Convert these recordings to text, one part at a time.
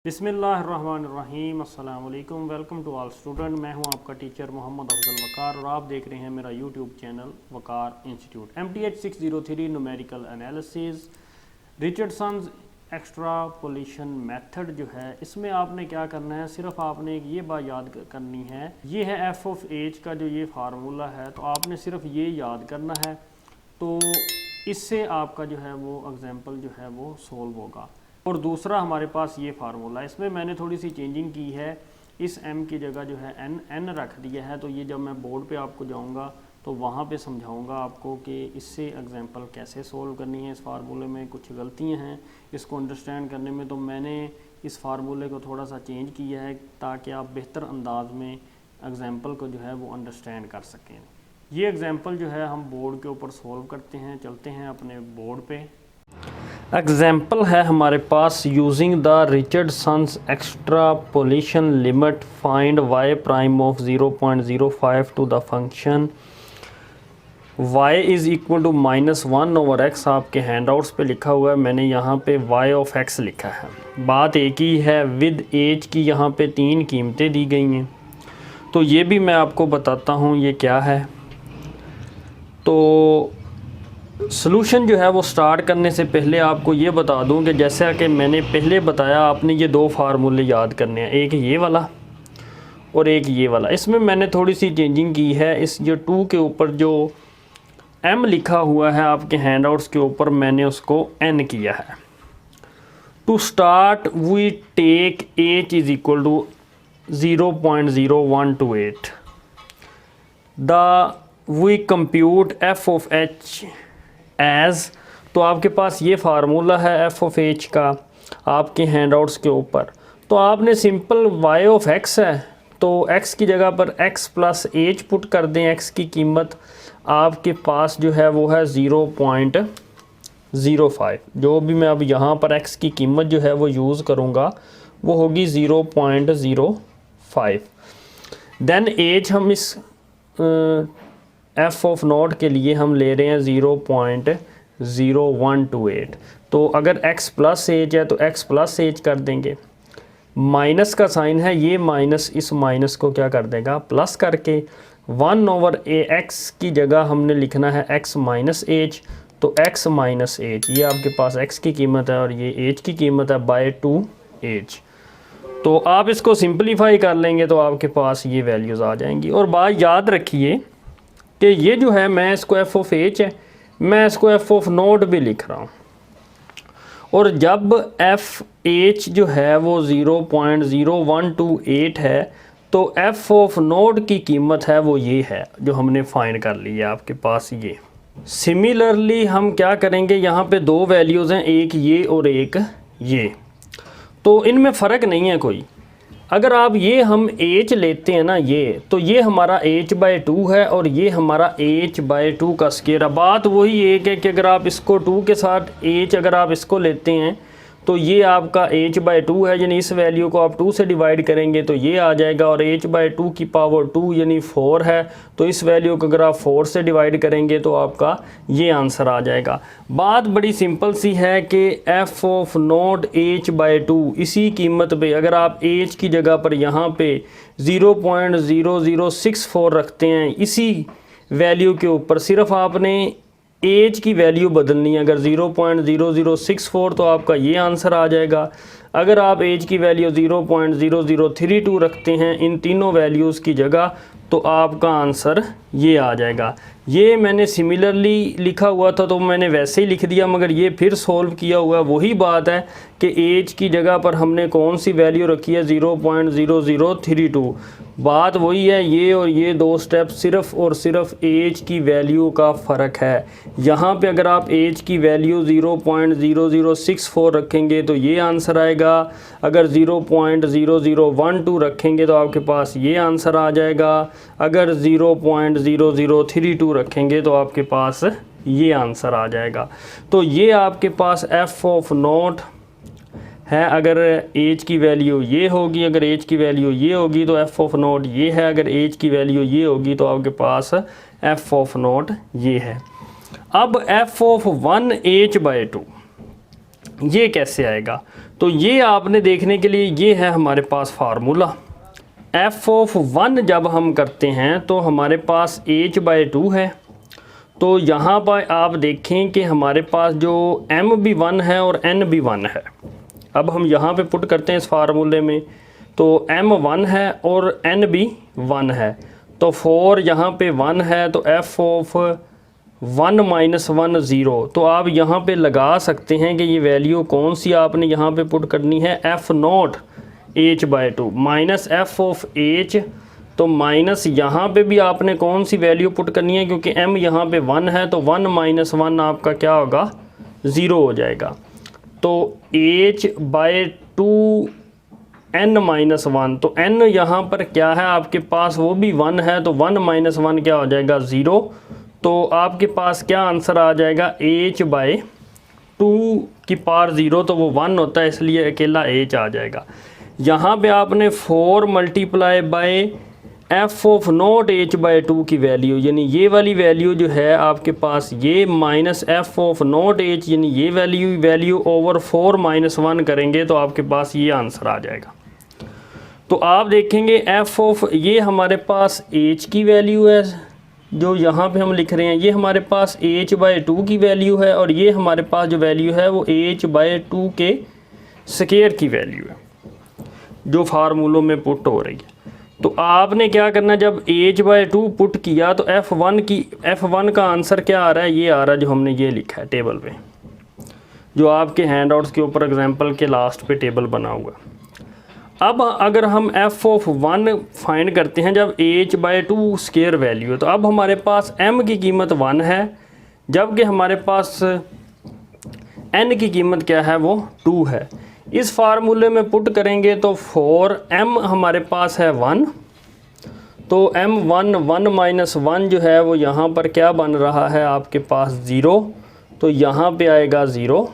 बिस्मिल्लाहिर्रहमानिर्रहीम अस्सलाम वालेकुम। Welcome to all student. मैं हूं आपका टीचर मोहम्मद अफजल वकार और आप देख रहे हैं मेरा YouTube channel Waqar institute. MTH 603 numerical analysis Richardson's extrapolation method जो है, इसमें आपने क्या करना है, सिर्फ आपने एक ये बात याद करनी है, ये है एफ ऑफ एच का जो ये फार्मूला है, तो आपने सिर्फ ये याद करना है, तो इससे आपका जो है वो एग्जाम्पल जो है वो सोल्व होगा। और दूसरा हमारे पास ये फार्मूला, इसमें मैंने थोड़ी सी चेंजिंग की है, इस m की जगह जो है n रख दिया है। तो ये जब मैं बोर्ड पे आपको जाऊंगा तो वहाँ पे समझाऊंगा आपको कि इससे एग्जांपल कैसे सोल्व करनी है। इस फार्मूले में कुछ गलतियाँ हैं, इसको अंडरस्टैंड करने में, तो मैंने इस फार्मूले को थोड़ा सा चेंज किया है ताकि आप बेहतर अंदाज में एग्जाम्पल को जो है वो अंडरस्टैंड कर सकें। ये एग्जाम्पल जो है हम बोर्ड के ऊपर सोल्व करते हैं। चलते हैं अपने बोर्ड पे। एग्जाम्पल है हमारे पास, using the Richardson's extrapolation limit find y prime of 0.05 to the function y is equal to -1/x। आपके हैंडआउट्स पे लिखा हुआ है, मैंने यहाँ पे y ऑफ x लिखा है। बात एक ही है, विद एज की यहाँ पे 3 कीमतें दी गई हैं, तो ये भी मैं आपको बताता हूँ ये क्या है। तो सॉल्यूशन जो है वो स्टार्ट करने से पहले आपको ये बता दूं कि जैसा कि मैंने पहले बताया, आपने ये 2 फार्मूले याद करने हैं, एक ये वाला और एक ये वाला। इसमें मैंने थोड़ी सी चेंजिंग की है, इस जो 2 के ऊपर जो m लिखा हुआ है आपके हैंडआउट्स के ऊपर, मैंने उसको n किया है। To start we take h is equal to 0.0128 the we compute f of h as. तो आपके पास ये फार्मूला है एफ ऑफ एच का आपके हैंडआउट्स के ऊपर। तो आपने सिंपल y ऑफ x है, तो x की जगह पर x प्लस एच पुट कर दें। x की कीमत आपके पास जो है वो है 0.05। जो भी मैं अब यहाँ पर x की कीमत जो है वो यूज़ करूँगा वो होगी 0.05। देन एज हम इस एफ ऑफ नॉट के लिए हम ले रहे हैं 0.0128। तो अगर x प्लस एज है तो x प्लस एज कर देंगे, माइनस का साइन है, ये माइनस इस माइनस को क्या कर देगा, प्लस करके 1/x की जगह हमने लिखना है x माइनस एज। तो x माइनस एज, ये आपके पास x की कीमत है और ये एज की कीमत है बाय 2 एज। तो आप इसको सिंपलीफाई कर लेंगे तो आपके पास ये वैल्यूज़ आ जाएंगी। और बात याद रखिए कि ये जो है, मैं इसको एफ ऑफ एच है, मैं इसको एफ ऑफ नोट भी लिख रहा हूँ। और जब एफ एच जो है वो 0.0128 है, तो एफ ऑफ नोट की कीमत है वो ये है जो हमने फाइंड कर ली है आपके पास ये। सिमिलरली हम क्या करेंगे, यहाँ पे 2 वैल्यूज़ हैं, एक ये और एक ये, तो इनमें फ़र्क नहीं है कोई। अगर आप ये हम h लेते हैं ना, ये तो ये हमारा h/2 है और ये हमारा h/2 का स्क्वायर। बात वही एक है कि अगर आप इसको 2 के साथ h अगर आप इसको लेते हैं तो ये आपका h/2 है, यानी इस वैल्यू को आप 2 से डिवाइड करेंगे तो ये आ जाएगा। और h/2 की पावर 2 यानी 4 है, तो इस वैल्यू को अगर आप 4 से डिवाइड करेंगे तो आपका ये आंसर आ जाएगा। बात बड़ी सिंपल सी है कि f ऑफ नॉट h/2 इसी कीमत पे अगर आप h की जगह पर यहाँ पे 0.0064 रखते हैं, इसी वैल्यू के ऊपर सिर्फ आपने एज की वैल्यू बदलनी है। अगर 0.0064 तो आपका ये आंसर आ जाएगा। अगर आप एज की वैल्यू 0.0032 रखते हैं इन तीनों वैल्यूज़ की जगह, तो आपका आंसर ये आ जाएगा। ये मैंने सिमिलरली लिखा हुआ था तो मैंने वैसे ही लिख दिया, मगर ये फिर सॉल्व किया हुआ। वही बात है कि एज की जगह पर हमने कौन सी वैल्यू रखी है, 0.0032। बात वही है, ये और ये 2 स्टेप सिर्फ और सिर्फ एज की वैल्यू का फ़र्क है। यहाँ पे अगर आप एज की वैल्यू 0.0064 रखेंगे तो ये आंसर आएगा। अगर 0.0012 रखेंगे तो आपके पास ये आंसर आ जाएगा। अगर 0.0032 रखेंगे तो आपके पास ये आंसर आ जाएगा। तो ये आपके पास एफ ऑफ नॉट है। अगर एज की वैल्यू ये होगी, अगर एज की वैल्यू ये होगी तो एफ ऑफ नॉट ये है। अगर एज की वैल्यू ये होगी तो आपके पास एफ ऑफ नॉट ये है। अब एफ ऑफ 1h/2 ये कैसे आएगा? तो ये आपने देखने के लिए ये है हमारे पास फार्मूला। f(1) जब हम करते हैं तो हमारे पास h/2 है। तो यहाँ पर आप देखें कि हमारे पास जो m भी 1 है और n भी 1 है। अब हम यहाँ पे पुट करते हैं इस फार्मूले में, तो m 1 है और n भी 1 है। तो 4 यहाँ पे 1 है, तो f(1 - 1) 0। तो आप यहाँ पे लगा सकते हैं कि ये वैल्यू कौन सी आपने यहाँ पे पुट करनी है, f0 h/2 माइनस f(h). तो माइनस यहाँ पे भी आपने कौन सी वैल्यू पुट करनी है, क्योंकि m यहाँ पे 1 है, तो 1 - 1 आपका क्या होगा, 0 हो जाएगा। तो h/2 n - 1, तो n यहाँ पर क्या है आपके पास, वो भी 1 है, तो 1 - 1 क्या हो जाएगा, 0। तो आपके पास क्या आंसर आ जाएगा, h/2 की पावर 0, तो वो 1 होता है, इसलिए अकेला h आ जाएगा। यहाँ पे आपने 4 × f(0 h/2) की वैल्यू, यानी ये वाली वैल्यू जो है आपके पास, ये माइनस f(0 h), यानी ये वैल्यू ओवर 4 - 1 करेंगे तो आपके पास ये आंसर आ जाएगा। तो आप देखेंगे ये हमारे पास h की वैल्यू है जो यहाँ पे हम लिख रहे हैं, ये हमारे पास h/2 की वैल्यू है, और ये हमारे पास जो वैल्यू है वो h/2 के स्क्वायर की वैल्यू है जो फार्मूलों में पुट हो रही है। तो आपने क्या करना, जब h/2 पुट किया तो f1 का आंसर क्या आ रहा है, ये आ रहा है जो हमने ये लिखा है टेबल पे, जो आपके हैंडआउट्स के ऊपर एग्जांपल के लास्ट पे टेबल बना हुआ। अब अगर हम f(1) फाइंड करते हैं जब h/2 स्क्वायर वैल्यू है, तो अब हमारे पास m की कीमत 1 है, जबकि हमारे पास n की कीमत क्या है, वो 2 है। इस फार्मूले में पुट करेंगे तो 4m हमारे पास है 1, तो m1 1 - 1 जो है वो यहाँ पर क्या बन रहा है आपके पास, 0, तो यहाँ पे आएगा 0।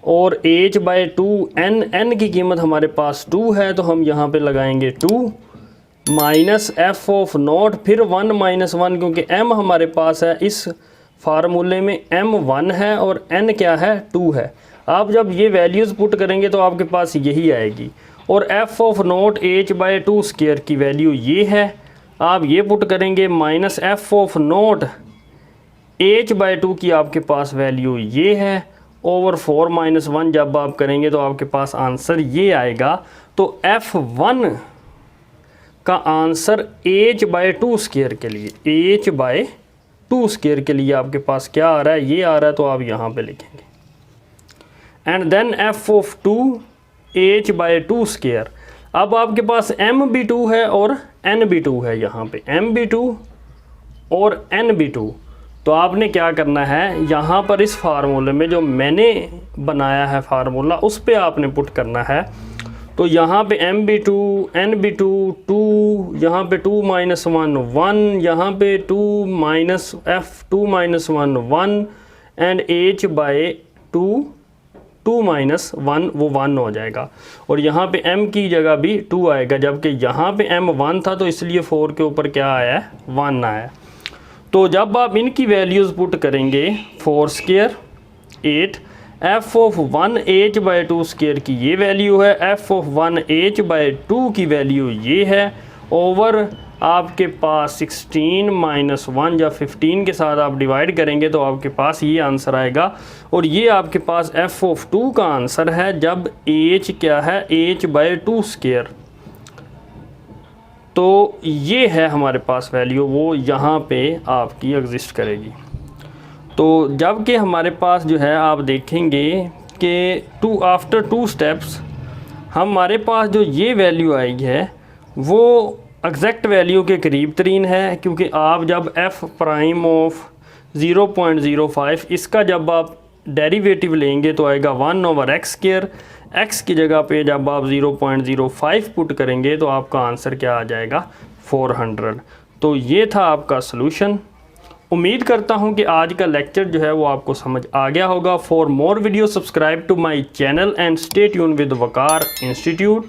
और h/2 n की कीमत हमारे पास 2 है, तो हम यहाँ पे लगाएंगे 2 माइनस f(0), फिर 1 - 1, क्योंकि m हमारे पास है इस फार्मूले में, m 1 है और n क्या है, 2 है। आप जब ये वैल्यूज़ पुट करेंगे तो आपके पास यही आएगी। और f(0 h/2 स्क्वायर की वैल्यू ये है, आप ये पुट करेंगे, माइनस f(0 h/2 की आपके पास वैल्यू ये है, ओवर 4 - 1 जब आप करेंगे तो आपके पास आंसर ये आएगा। तो f1 का आंसर h/2 स्क्वायर के लिए, h/2 स्क्वायर के लिए आपके पास क्या आ रहा है, ये आ रहा है, तो आप यहाँ पे लिखेंगे। And then f(2 h/2 square. अब आपके पास m भी 2 है और n भी 2 है, यहाँ पे m भी 2 और n भी 2। तो आपने क्या करना है, यहाँ पर इस फार्मूले में जो मैंने बनाया है फार्मूला, उस पर आपने पुट करना है। तो यहाँ पे m भी 2, n भी 2, 2, यहाँ पे 2 - 1 1, यहाँ पे 2 माइनस f(2 - 1 1) एंड h/2 2 - 1 वो 1 हो जाएगा, और यहाँ पे m की जगह भी 2 आएगा, जबकि यहाँ पे m 1 था, तो इसलिए 4 के ऊपर क्या आया है, 1 आया। तो जब आप इनकी वैल्यूज़ पुट करेंगे, 4 स्क्वायर 8, f(1 h/2 स्क्वायर की ये वैल्यू है, f(1 h/2 की वैल्यू ये है, ओवर आपके पास 16 - 1 या 15 के साथ आप डिवाइड करेंगे तो आपके पास ये आंसर आएगा। और ये आपके पास f(2) का आंसर है, जब h क्या है, h/2 स्क्वायर। तो ये है हमारे पास वैल्यू, वो यहाँ पे आपकी एग्जिस्ट करेगी। तो जबकि हमारे पास जो है आप देखेंगे कि आफ्टर 2 स्टेप्स हमारे पास जो ये वैल्यू आई है वो एग्जैक्ट वैल्यू के करीब तरीन है, क्योंकि आप जब f' 0.05 इसका जब आप डेरिवेटिव लेंगे तो आएगा 1/x²। x की जगह पे जब आप 0.05 पुट करेंगे तो आपका आंसर क्या आ जाएगा, 400। तो ये था आपका सॉल्यूशन। उम्मीद करता हूँ कि आज का लेक्चर जो है वो आपको समझ आ गया होगा। For more video subscribe to my channel and stay tune with Waqar institute.